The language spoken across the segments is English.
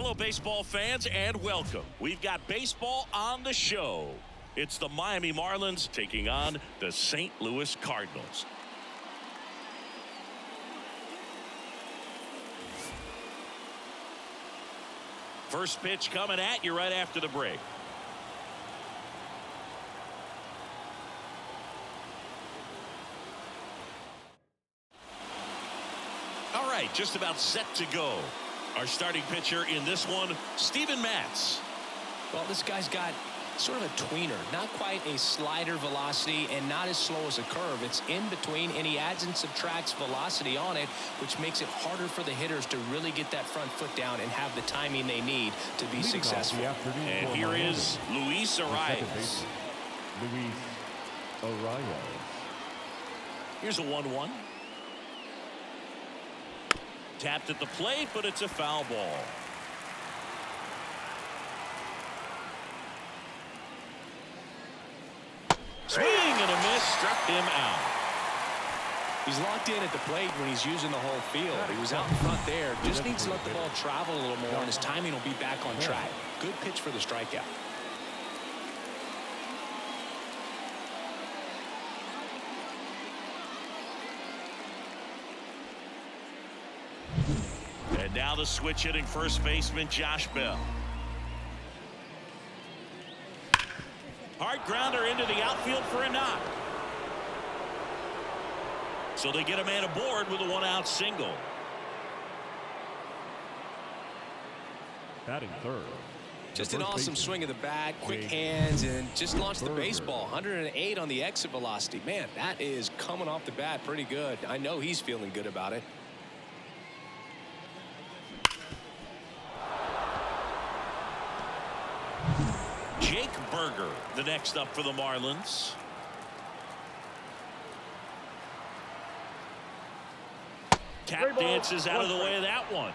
Hello, baseball fans, and welcome. We've got baseball on the show. It's the Miami Marlins taking on the St. Louis Cardinals. First pitch coming at you right after the break. All right, just about set to go. Our starting pitcher in this one, Steven Matz. Well, this guy's got sort of a tweener, not quite a slider velocity and not as slow as a curve. It's in between, and he adds and subtracts velocity on it, which makes it harder for the hitters to really get that front foot down and have the timing they need to be successful. And here is Luis Arias. Luis Arias. Here's a 1-1. Tapped at the plate, but it's a foul ball. Swing and a miss, struck him out. He's locked in at the plate when he's using the whole field. He was out in front there. Just needs to let the ball travel a little more, and his timing will be back on track. Good pitch for the strikeout. And now the switch hitting first baseman Josh Bell. Hard grounder into the outfield for a knock. So they get a man aboard with a one-out single. Batting third. Just an awesome swing of the bat, quick hands, and just launched the baseball. 108 on the exit velocity. Man, that is coming off the bat pretty good. I know he's feeling good about it. Jake Berger, the next up for the Marlins. Tap dances out of the way of that one.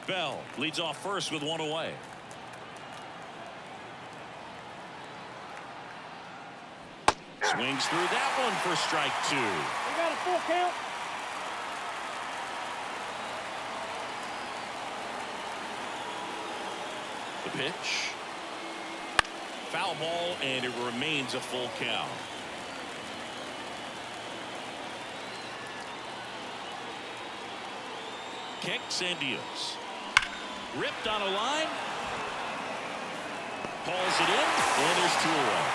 Bell leads off first with one away. Swings through that one for strike two. We got a full count. The pitch. Foul ball, and it remains a full count. Kicks and deals. Ripped on a line. Pulls it in, and there's two away.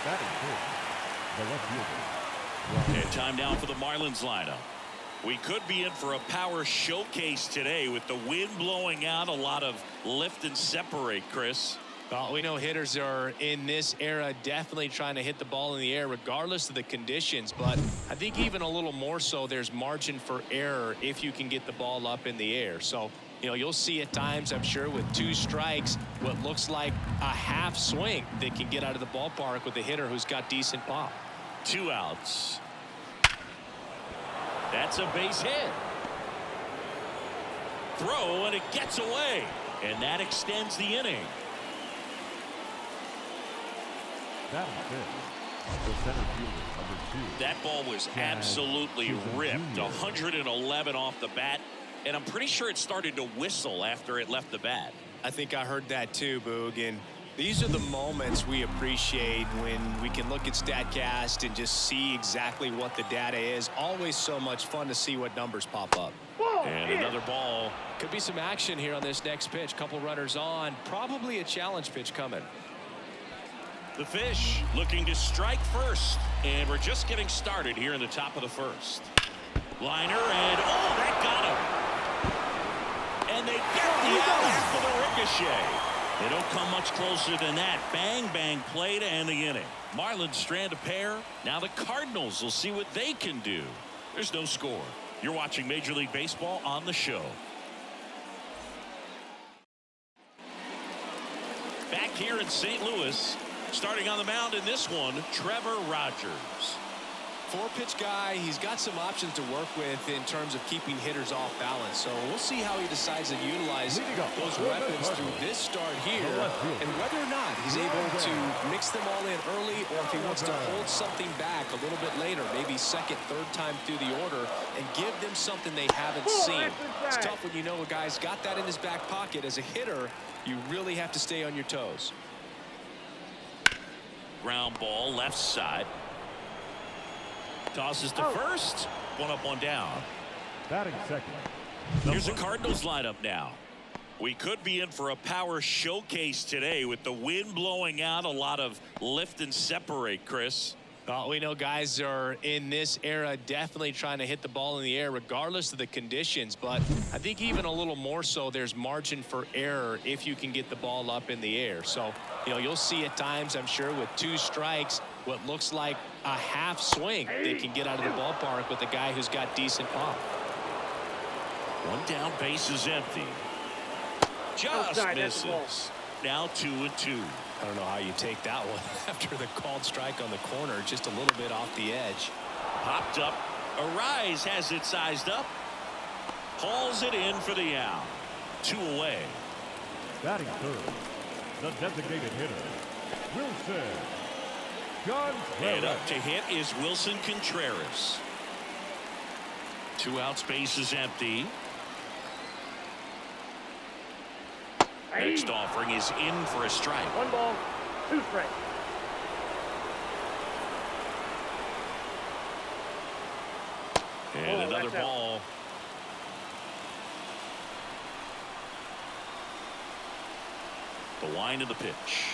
Batting third. The left fielder. And time now for the Marlins lineup. We could be in for a power showcase today with the wind blowing out, a lot of lift and separate, Chris. Well, we know hitters are in this era definitely trying to hit the ball in the air regardless of the conditions, but I think even a little more so there's margin for error if you can get the ball up in the air. So, you know, you'll see at times, I'm sure, with two strikes, what looks like a half swing that can get out of the ballpark with a hitter who's got decent pop. 2 outs. That's a base hit. Throw, and it gets away. And that extends the inning. Batting fifth. The center fielder, number 2. That ball was absolutely ripped. 111 off the bat. And I'm pretty sure it started to whistle after it left the bat. I think I heard that too, Boog. And these are the moments we appreciate when we can look at StatCast and just see exactly what the data is. Always so much fun to see what numbers pop up. And another ball. Could be some action here on this next pitch. Couple runners on. Probably a challenge pitch coming. The Fish looking to strike first. And we're just getting started here in the top of the first. Liner, and oh, that got him. And they get the out after the ricochet. They don't come much closer than that. Bang, bang play to end the inning. Marlins strand a pair. Now the Cardinals will see what they can do. There's no score. You're watching Major League Baseball on the show. Back here in St. Louis, starting on the mound in this one, Trevor Rogers. 4-pitch guy. He's got some options to work with in terms of keeping hitters off balance. So we'll see how he decides to utilize those weapons through this start here, and whether or not he's able to mix them all in early, or if he wants to hold something back a little bit later, maybe second, third time through the order, and give them something they haven't seen. It's tough when you know a guy's got that in his back pocket. As a hitter, you really have to stay on your toes. Ground ball left side. Tosses to first. One up, one down. Batting second. Here's the Cardinals lineup now. We could be in for a power showcase today with the wind blowing out, a lot of lift and separate, Chris. We know guys are in this era definitely trying to hit the ball in the air regardless of the conditions, but I think even a little more so there's margin for error if you can get the ball up in the air. So, you'll see at times, I'm sure, with 2 strikes, what looks like a half swing they can get out of the ballpark with a guy who's got decent pop. One down, base is empty. Just misses. Now 2-2. I don't know how you take that one after the called strike on the corner, just a little bit off the edge. Popped up. Arise has it sized up. Hauls it in for the out. 2 away. Batting third, the designated hitter, Wilson Contreras. And up to hit is Wilson Contreras. 2 outs, base is empty. Next offering is in for a strike. 1 ball, 2 strikes. And another ball. The wind of the pitch.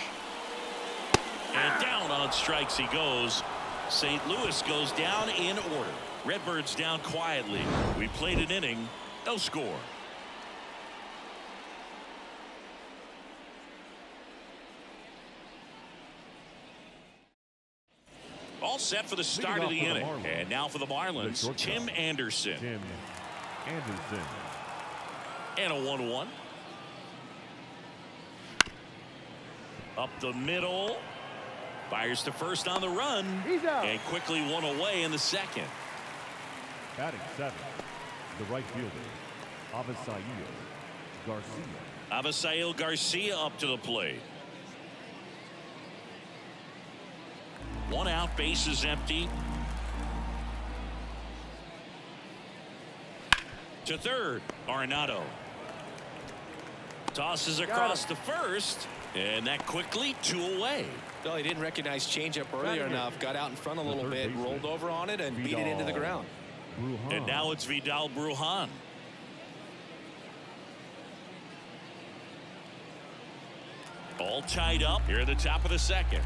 And down on strikes he goes. St. Louis goes down in order. Redbirds down quietly. We played an inning, no score. All set for the start of the inning. And now for the Marlins, Tim Anderson. Tim Anderson. And a 1-1. Up the middle. Fires to first on the run. He's out. And quickly 1 away in the second. Batting seventh, the right fielder, Avisail Garcia. Avisail Garcia up to the plate. 1 out, base is empty. To third, Arenado. Tosses across to first, and that quickly 2 away. Well, he didn't recognize changeup earlier enough, got out in front a little bit, rolled over on it, and beat it into the ground. And now it's Vidal Brujan. All tied up here at the top of the second.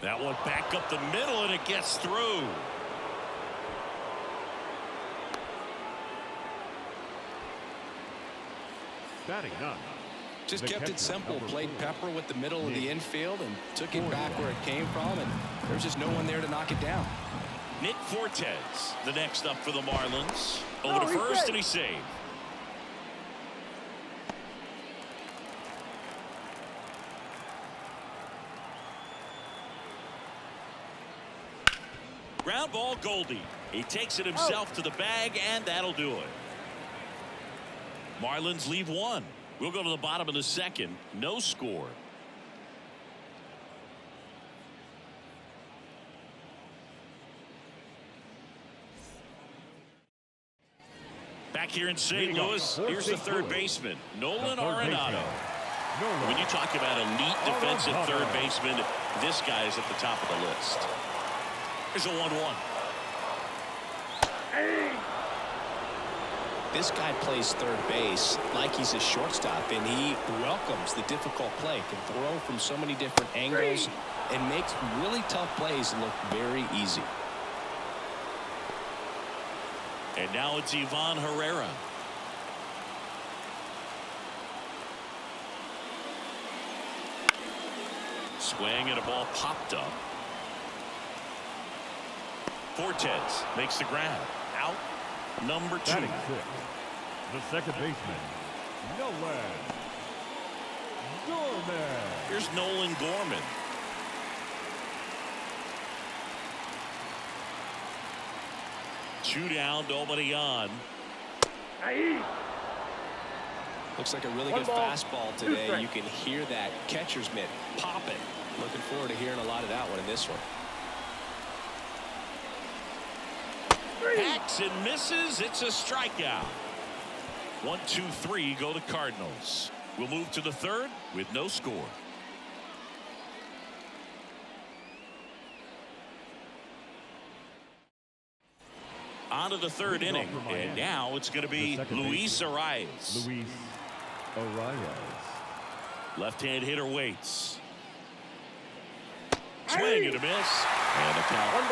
That one back up the middle, and it gets through. Batting none. Just kept it simple, played pepper with the middle of the infield and took it back where it came from, and there's just no one there to knock it down. Nick Fortes, the next up for the Marlins. Over to first, and he's saved. Ground ball, Goldie. He takes it himself to the bag, and that'll do it. Marlins leave 1. We'll go to the bottom of the second. No score. Back here in St. Louis, here's the third baseman, Nolan Arenado. When you talk about elite defensive third baseman, this guy is at the top of the list. Here's a 1-1. This guy plays third base like he's a shortstop, and he welcomes the difficult play. Can throw from so many different angles and makes really tough plays look very easy. And now it's Ivan Herrera. Swing and a ball popped up. Fortes makes the grab. Out number 2. Batting sixth, the second baseman, Nolan Gorman. Here's Nolan Gorman. Two down, nobody on. Looks like a really good fastball today. You can hear that catcher's mitt popping. Looking forward to hearing a lot of that one in this one. Hacks and misses. It's a strikeout. 1, 2, 3 go the Cardinals. We'll move to the third with no score. On to the third inning, and now it's going to be Luis Arias. Luis Arias. Left-hand hitter waits. Swing and a miss. And a count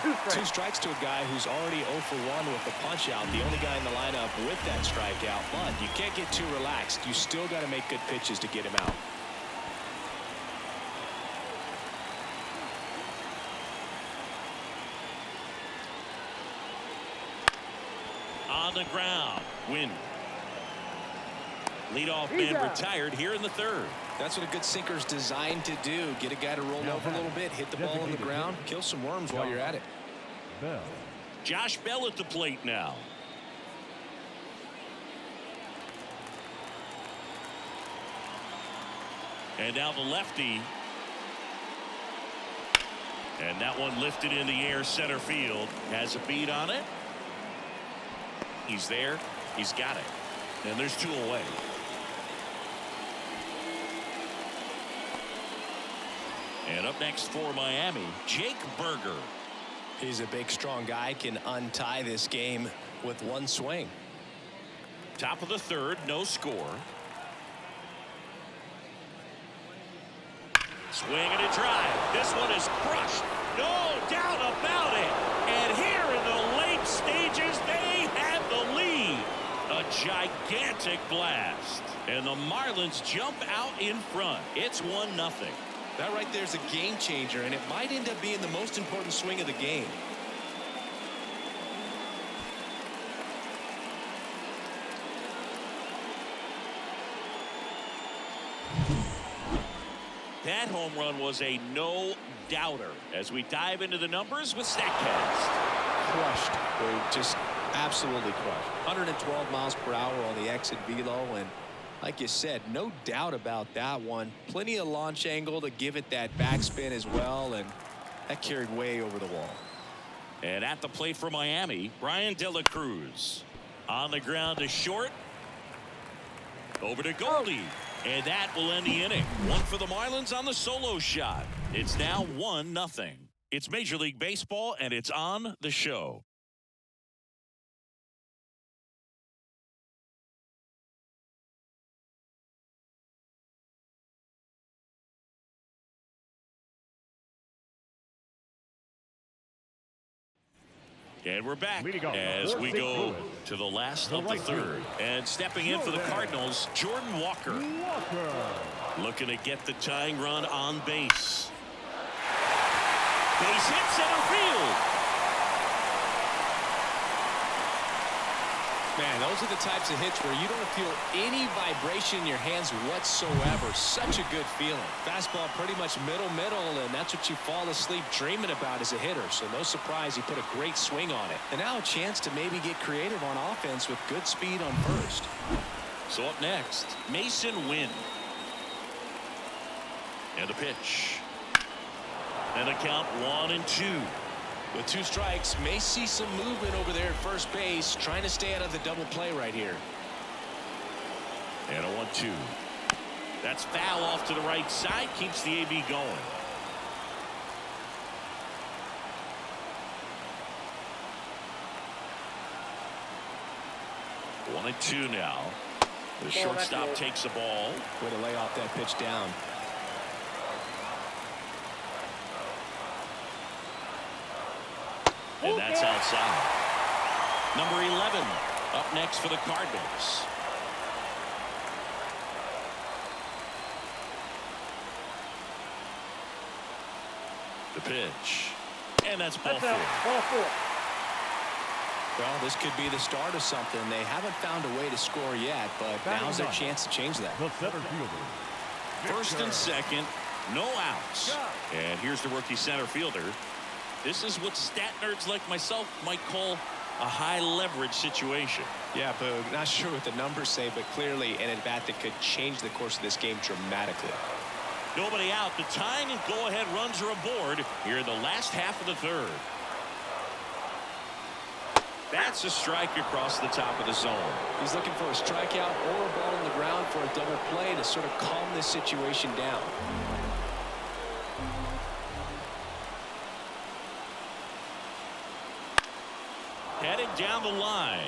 1-2. Two strikes to a guy who's already 0 for 1 with the punch out. The only guy in the lineup with that strikeout. But you can't get too relaxed. You still got to make good pitches to get him out. On the ground. Win. Leadoff man retired here in the third. That's what a good sinker's designed to do. Get a guy to roll over a little bit, hit the ball on the ground, kill some worms while you're at it. Bell. Josh Bell at the plate now. And now the lefty. And that one lifted in the air center field. Has a beat on it. He's there. He's got it. And there's 2 away. And up next for Miami, Jake Berger. He's a big, strong guy, can untie this game with one swing. Top of the third, no score. Swing and a drive. This one is crushed. No doubt about it. And here in the late stages, they have the lead. A gigantic blast. And the Marlins jump out in front. It's 1-0. That right there is a game changer, and it might end up being the most important swing of the game. That home run was a no-doubter. As we dive into the numbers with StatCast. Crushed. They just absolutely crushed. 112 miles per hour on the exit velo, and like you said, no doubt about that one. Plenty of launch angle to give it that backspin as well, and that carried way over the wall. And at the plate for Miami, Brian De La Cruz. On the ground to short. Over to Goldie. And that will end the inning. 1 for the Marlins on the solo shot. It's now 1-0. It's Major League Baseball, and it's on the show. And we're back as we go to the last of the third. And stepping in for the Cardinals, Jordan Walker. Looking to get the tying run on base. Base hit center field. Man, those are the types of hits where you don't feel any vibration in your hands whatsoever. Such a good feeling. Fastball pretty much middle, and that's what you fall asleep dreaming about as a hitter. So no surprise he put a great swing on it. And now a chance to maybe get creative on offense with good speed on first. So up next, Mason Wynn. And the pitch. And the count 1-2. With 2 strikes, may see some movement over there at first base, trying to stay out of the double play right here. And a 1-2. That's foul off to the right side, keeps the AB going. One and 2 now. The shortstop takes the ball. Way to lay off that pitch down. And that's outside. Number 11 up next for the Cardinals. The pitch. And that's ball 4. Well, this could be the start of something. They haven't found a way to score yet, but now's their chance to change that. The center fielder, First and second, no outs. And here's the rookie center fielder. This is what stat nerds like myself might call a high leverage situation. Yeah, Boog, not sure what the numbers say, but clearly an at-bat that could change the course of this game dramatically. Nobody out. The tying and go-ahead runs are aboard here in the last half of the third. That's a strike across the top of the zone. He's looking for a strikeout or a ball on the ground for a double play to sort of calm this situation down. Headed down the line.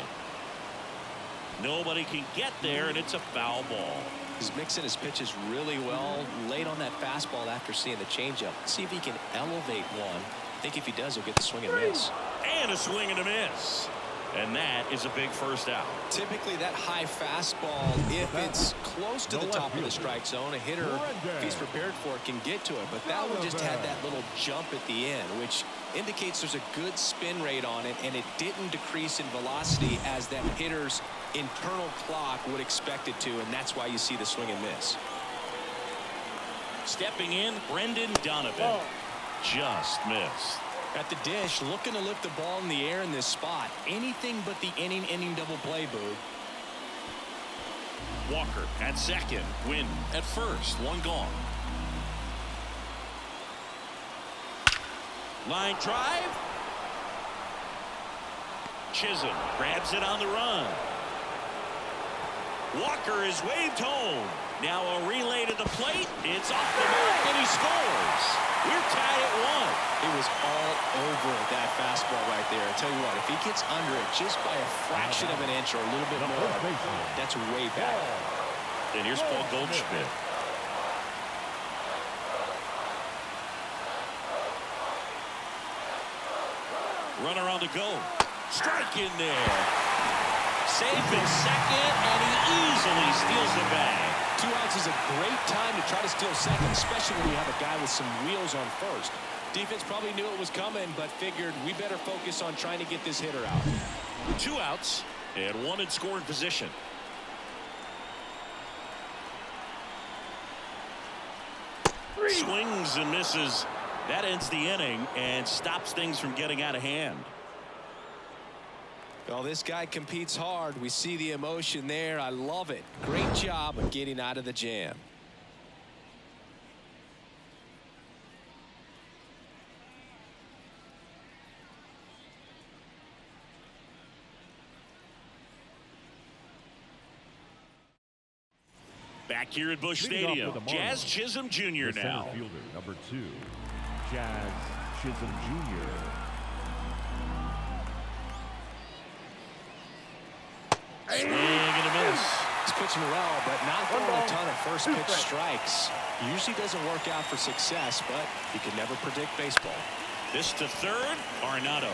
Nobody can get there, and it's a foul ball. He's mixing his pitches really well, late on that fastball after seeing the changeup. See if he can elevate one. I think if he does, he'll get the swing and miss. And a swing and a miss. And that is a big first out. Typically that high fastball, if it's close to the top of the strike zone, a hitter, if he's prepared for it, can get to it. But that one just had that little jump at the end, which indicates there's a good spin rate on it, and it didn't decrease in velocity as that hitter's internal clock would expect it to, and that's why you see the swing and miss. Stepping in, Brendan Donovan. Just missed. At the dish, looking to lift the ball in the air in this spot. Anything but the inning double play, Boo. Walker at second. Wynn at first. One gone. Line drive. Chisholm grabs it on the run. Walker is waved home. Now a relay to the plate. It's off the mark, and he scores. We're tied at 1. It was all over that fastball right there. I tell you what, if he gets under it just by a fraction of an inch or a little bit more, that's way back. And here's Paul Goldschmidt. Runner on the go. Strike in there. Safe in second, and he easily steals the bag. 2 outs is a great time to try to steal second, especially when you have a guy with some wheels on first. Defense probably knew it was coming, but figured we better focus on trying to get this hitter out. 2 outs and 1 in scoring position. Swings and misses. That ends the inning and stops things from getting out of hand. Well, this guy competes hard. We see the emotion there. I love it. Great job of getting out of the jam. Back here at Busch Stadium, Jazz Chisholm Jr. now. Center fielder, number 2, Jazz Chisholm Jr. Swing and a miss. He's pitching well, but not throwing a ton of first pitch strikes. Usually doesn't work out for success, but you can never predict baseball. This to third, Arenado.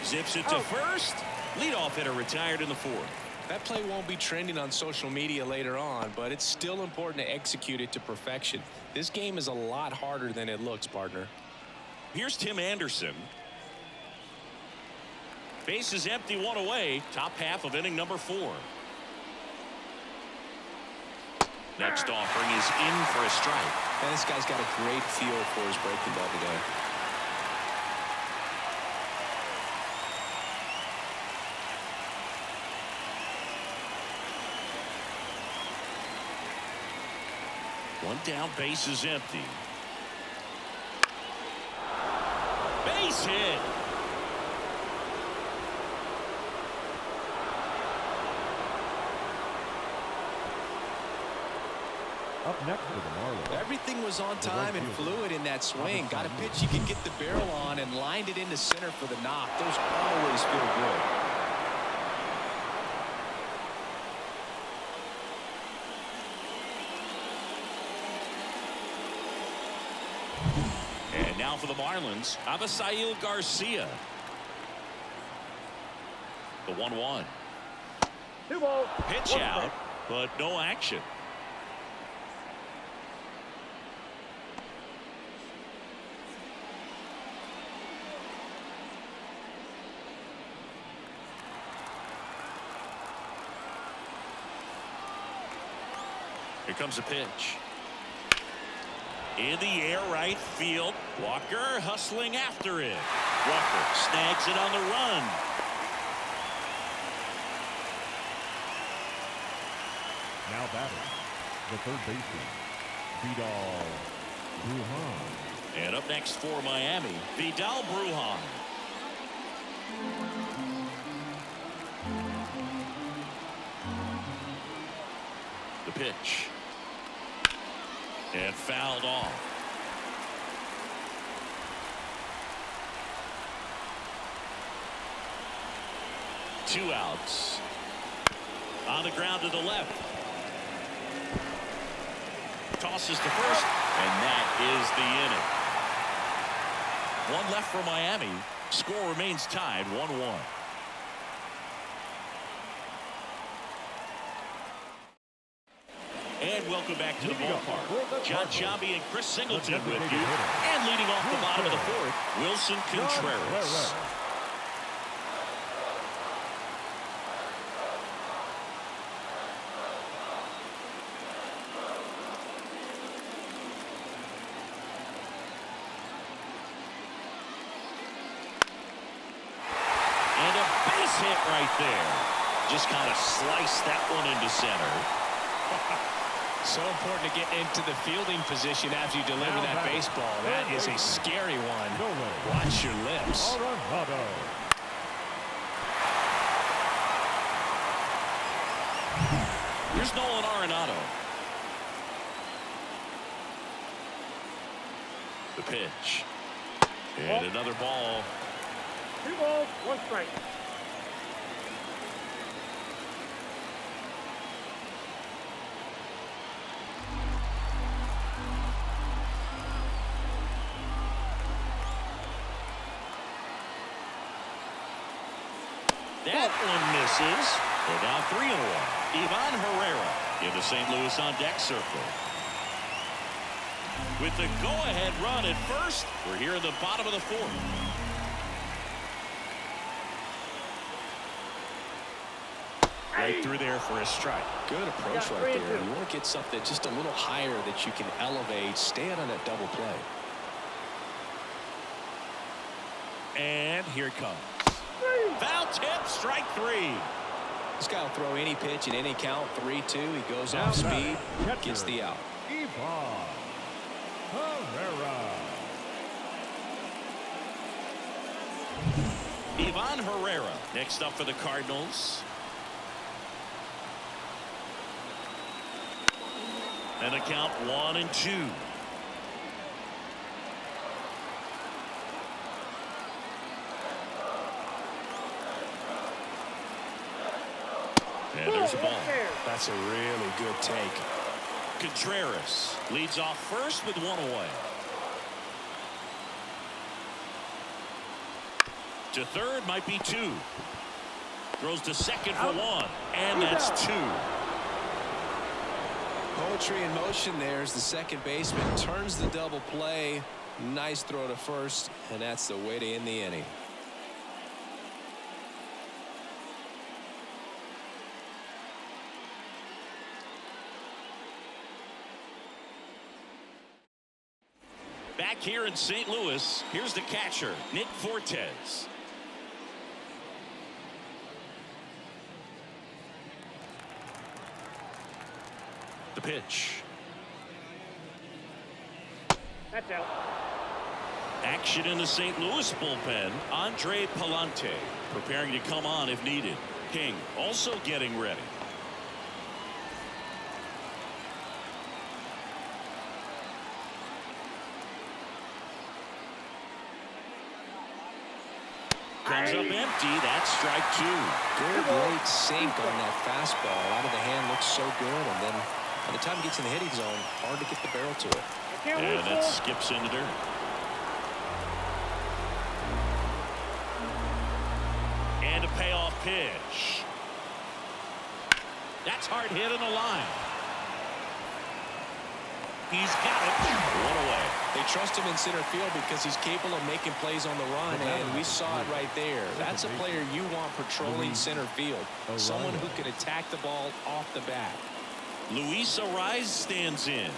Zips it to first. Leadoff hitter retired in the 4th. That play won't be trending on social media later on, but it's still important to execute it to perfection. This game is a lot harder than it looks, partner. Here's Tim Anderson. Base is empty, 1 away. Top half of inning number 4. Next offering is in for a strike. And this guy's got a great feel for his breaking ball today. One down, base is empty. Base hit. Up next for the Marlins. Everything was on time and fluid in that swing. Got a pitch you can get the barrel on and lined it into center for the knock. Those always feel good. And now for the Marlins, Avisail Garcia. The 1-1. Pitch out, but no action. Here comes a pitch. In the air, right field. Walker hustling after it. Walker snags it on the run. Now batting, the third baseman, Vidal Brujan. And up next for Miami, Vidal Brujan. The pitch. And fouled off. Two outs. On the ground to the left. Tosses to first, and that is the inning. One left for Miami. Score remains tied 1-1. And welcome back to the ballpark. John Sciambi and Chris Singleton with you. And leading off the bottom of the fourth, Wilson Contreras. And a base hit right there. Just kind of sliced that one into center. So important to get into the fielding position after you deliver that baseball. That is a scary one. Watch your lips. Here's Nolan Arenado. The pitch. And another ball. 2 balls, 1 strike. That one misses. They're down 3-1. Ivan Herrera in the St. Louis on deck circle. With the go-ahead run at first, we're here in the bottom of the fourth. Right through there for a strike. Good approach right there. You want to get something just a little higher that you can elevate. Stand on that double play. And here it comes. Foul tip, strike 3. This guy will throw any pitch in any count. 3-2. He goes off speed, gets the out. Ivan Herrera. Ivan Herrera next up for the Cardinals. And a count 1-2. And there's a ball. That's a really good take. Contreras leads off first with 1 away. To third, might be 2. Throws to second for 1. And that's 2. Poetry in motion there as the second baseman turns the double play. Nice throw to first, and that's the way to end the inning. Back here in St. Louis, here's the catcher, Nick Fortes. The pitch. That's out. Action in the St. Louis bullpen. Andre Palante preparing to come on if needed. King also getting ready. Comes up empty. That's strike 2. Good late sink on that fastball. Out of the hand looks so good, and then by the time it gets in the hitting zone, hard to get the barrel to it. And that skips into dirt. And a payoff pitch. That's hard hit on the line. He's got it. 1 away. They trust him in center field because he's capable of making plays on the run, and we saw it right there. That's a player you want patrolling center field. Someone who can attack the ball off the bat. Luis Ariz stands in.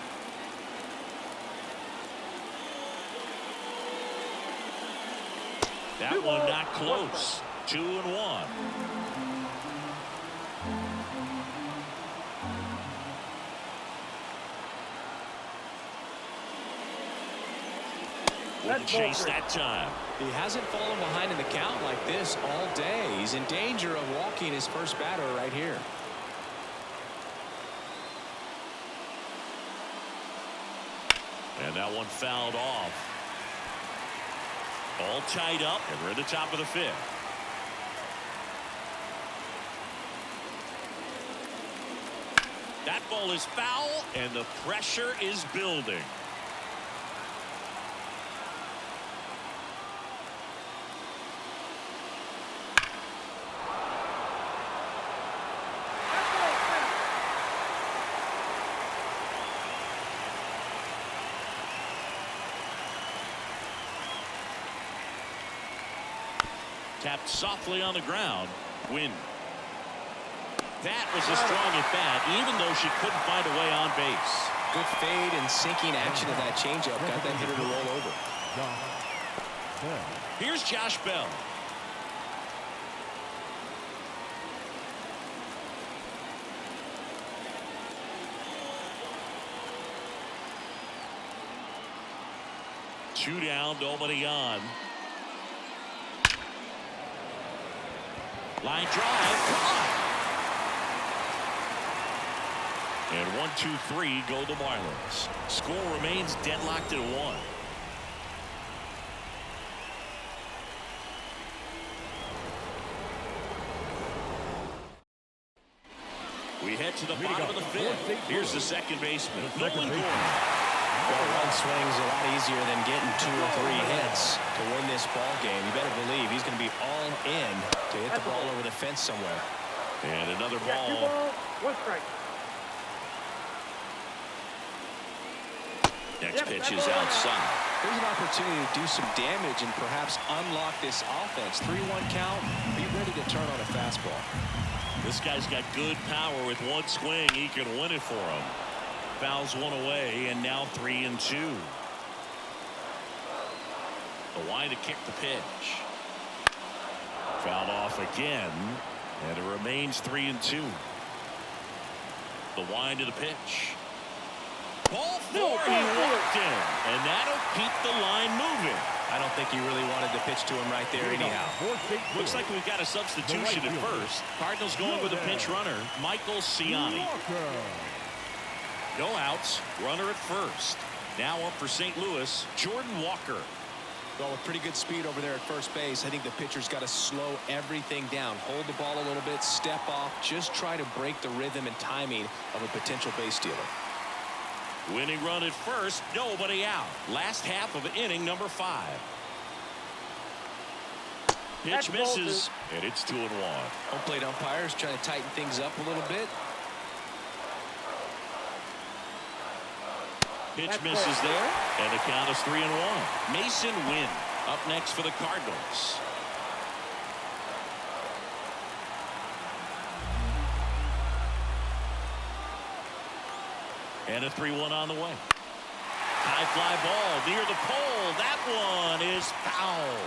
That one not close. 2-1. Wouldn't chase that time. He hasn't fallen behind in the count like this all day. He's in danger of walking his first batter right here. And that one fouled off. All tied up, and we're at the top of the 5th. That ball is foul, and the pressure is building. Tapped softly on the ground. Win. That was a strong at bat, even though she couldn't find a way on base. Good fade and sinking action of that changeup got that hitter to roll over. Here's Josh Bell. Two down, nobody on. Line drive, caught. And 1-2-3 go the Marlins. Score remains deadlocked at 1. We head to the bottom of the 5th. Here's the second baseman, Nolan Gordon. Well, one swing's a lot easier than getting 2 or 3 hits to win this ball game. You better believe he's going to be all in to hit the ball over the fence somewhere. And another ball. 2 balls, 1 strike. Next pitch is outside. There's an opportunity to do some damage and perhaps unlock this offense. 3-1 count. Be ready to turn on a fastball. This guy's got good power. With one swing, he can win it for him. Fouls one away, and now 3-2. The line to kick the pitch. Fouled off again, and it remains 3-2. The wind to the pitch. Ball 4, he walked in, and that'll keep the line moving. I don't think he really wanted to pitch to him right there anyhow. Looks like we've got a substitution at first. Cardinals going with a pinch runner, Michael Ciani. No outs, runner at first. Now up for St. Louis, Jordan Walker. Well, with pretty good speed over there at first base, I think the pitcher's got to slow everything down. Hold the ball a little bit, step off, just try to break the rhythm and timing of a potential base stealer. Winning run at first, nobody out. Last half of inning number 5. Pitch misses, and it's 2-1. Home plate umpires trying to tighten things up a little bit. Pitch misses there, and the count is 3-1. Mason Wynn up next for the Cardinals. And a 3-1 on the way. High fly ball near the pole. That one is foul.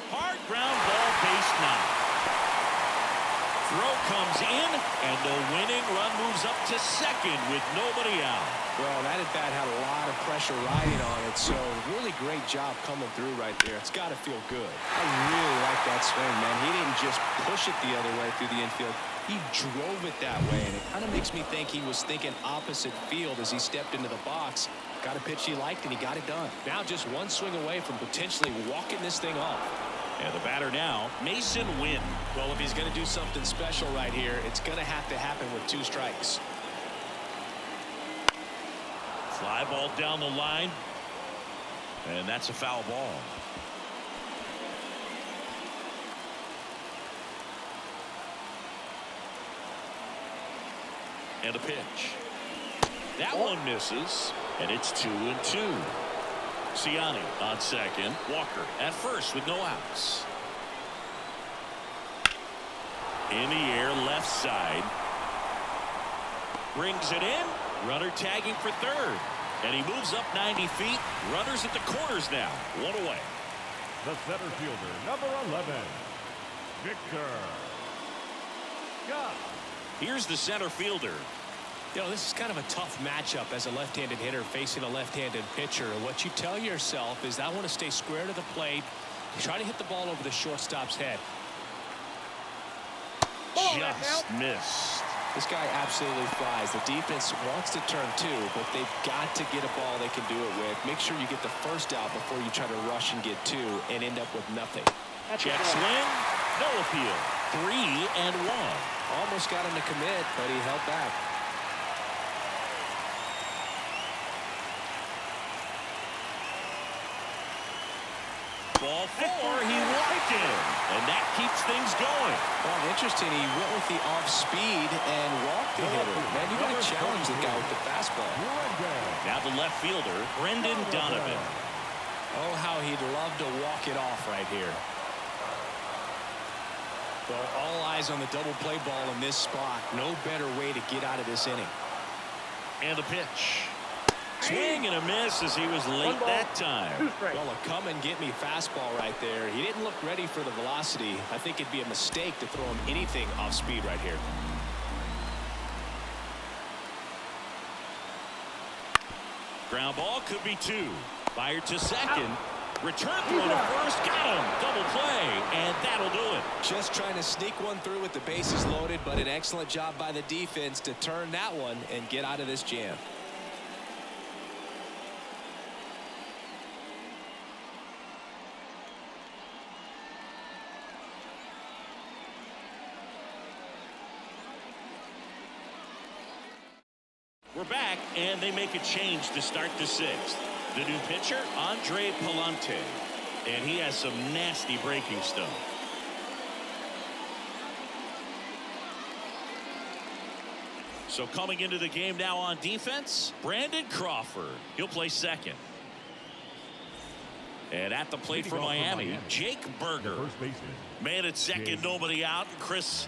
Hard ground ball, base knock. Throw comes in, and the winning run moves up to second with nobody out. Well, that at bat had a lot of pressure riding on it, so really great job coming through right there. It's got to feel good. I really like that swing, man. He didn't just push it the other way through the infield. He drove it that way, and it kind of makes me think he was thinking opposite field as he stepped into the box. Got a pitch he liked, and he got it done. Now just one swing away from potentially walking this thing off. And the batter now, Mason Wynn. Well, if he's going to do something special right here, it's going to have to happen with 2 strikes. Fly ball down the line, and that's a foul ball. And a pitch. That one misses, and it's 2-2. Siani on second. Walker at first with no outs. In the air, left side. Brings it in. Runner tagging for third. And he moves up 90 feet. Runners at the corners now. One away. The center fielder, number 11, Victor. Scott. Here's the center fielder. You know, this is kind of a tough matchup as a left-handed hitter facing a left-handed pitcher. What you tell yourself is I want to stay square to the plate, try to hit the ball over the shortstop's head. Just missed. This guy absolutely flies. The defense wants to turn two, but they've got to get a ball they can do it with. Make sure you get the first out before you try to rush and get two and end up with nothing. Check swing. No appeal. 3-1. Almost got him to commit, but he held back. Ball 4. He walked in. And that keeps things going. Well, interesting. He went with the off speed and walked the hitter. Man, you got to challenge the guy with the fastball. Now the left fielder, Brendan Donovan. Oh, how he'd love to walk it off right here. Well, all eyes on the double play ball in this spot. No better way to get out of this inning. And the pitch. Swing and a miss as he was late that time. Well, a come and get me fastball right there. He didn't look ready for the velocity. I think it'd be a mistake to throw him anything off speed right here. Ground ball could be 2. Fired to second. Return throw to first. Got him. Double play. And that'll do it. Just trying to sneak one through with the bases loaded, but an excellent job by the defense to turn that one and get out of this jam. We're back, and they make a change to start the 6th. The new pitcher, Andre Palante. And he has some nasty breaking stuff. So coming into the game now on defense, Brandon Crawford. He'll play second. And at the plate for Miami, Jake Berger. Man at second, nobody out. Chris,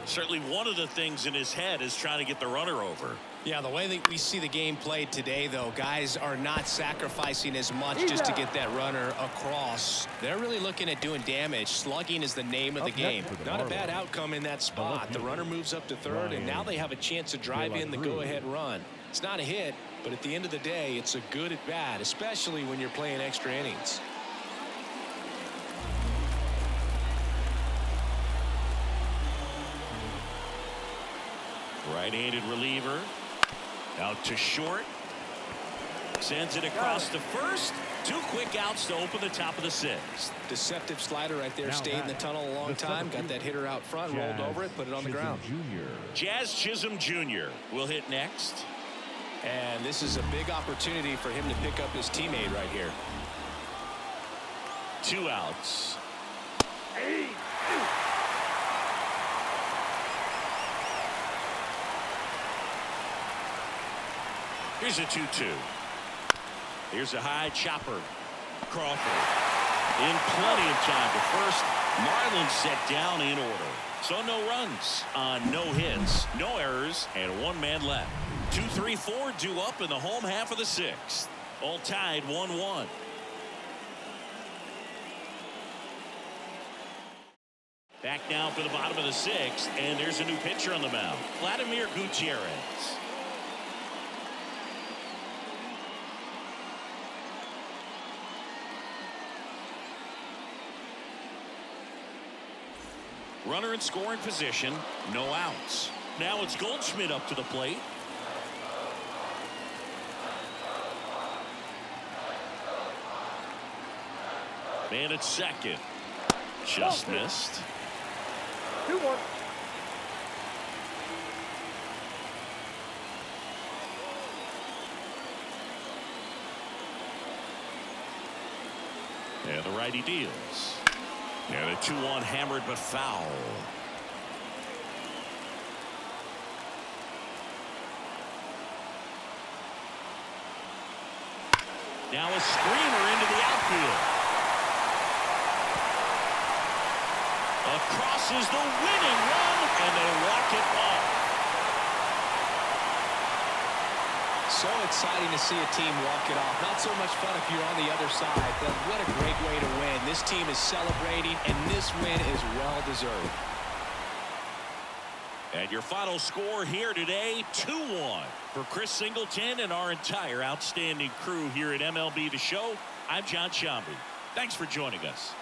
certainly one of the things in his head is trying to get the runner over. Yeah, the way that we see the game played today, though, guys are not sacrificing as much just to get that runner across. They're really looking at doing damage. Slugging is the name of the game. Not a bad outcome in that spot. The runner moves up to third, and now they have a chance to drive in the go-ahead run. It's not a hit, but at the end of the day, it's a good at bat, especially when you're playing extra innings. Right-handed reliever. Out to short. Sends it across to first. 2 quick outs to open the top of the 6th. Deceptive slider right there. Stayed in the tunnel a long time. Got that hitter out front. Rolled over it. Put it on the ground. Jazz Chisholm Jr. will hit next. And this is a big opportunity for him to pick up his teammate right here. 2 outs. Here's a 2-2. Here's a high chopper. Crawford in plenty of time to first. Marlins set down in order. So no runs on no hits, no errors, and 1 man left. 2-3-4 due up in the home half of the 6th. All tied 1-1. Back down for the bottom of the 6th, and there's a new pitcher on the mound, Vladimir Gutierrez. Runner in scoring position, no outs. Now it's Goldschmidt up to the plate. Man at second. Just missed. 2-1. And the righty deals. And a 2-1 hammered but foul. Now a screamer into the outfield. Across is the winning run, and they walk it off. So exciting to see a team walk it off. Not so much fun if you're on the other side, but what a great way to win. This team is celebrating, and this win is well-deserved. And your final score here today, 2-1. For Chris Singleton and our entire outstanding crew here at MLB The Show, I'm John Shambi. Thanks for joining us.